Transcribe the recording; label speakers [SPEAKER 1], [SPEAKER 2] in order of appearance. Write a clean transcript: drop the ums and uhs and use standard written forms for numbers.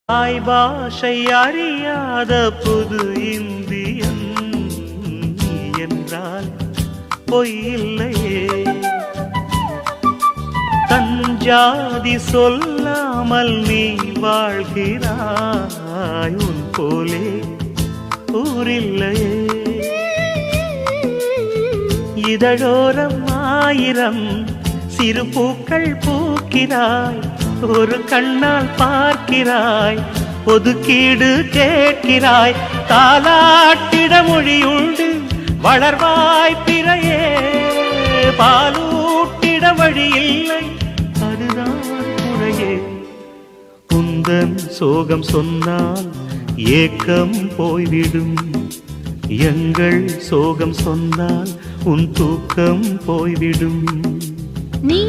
[SPEAKER 1] தாய் பாஷை அறியாத புது இந்தியன் நீ என்றால் பொய்யில்லையே. தஞ்சாதி சொல்லாமல் நீ வாழ்கிறாய், உன் போலே ஊரில்லையே. இதழோரம் ஆயிரம் சிறு பூக்கள் பூக்கிறாய், ஒரு கண்ணால் பார்க்கிறாய், ஒதுக்கீடு கேட்கிறாய். தாலாட்டிட மொழியுண்டு வளர்வாய் பிறையே, பாலூட்டிட வழியில்லை அதுதான் குறையே. குந்தன் சோகம் சொன்னால் ஏக்கம் போய்விடும், எங்கள் சோகம் சொன்னால் உன் தூக்கம் போய்விடும்.
[SPEAKER 2] நீ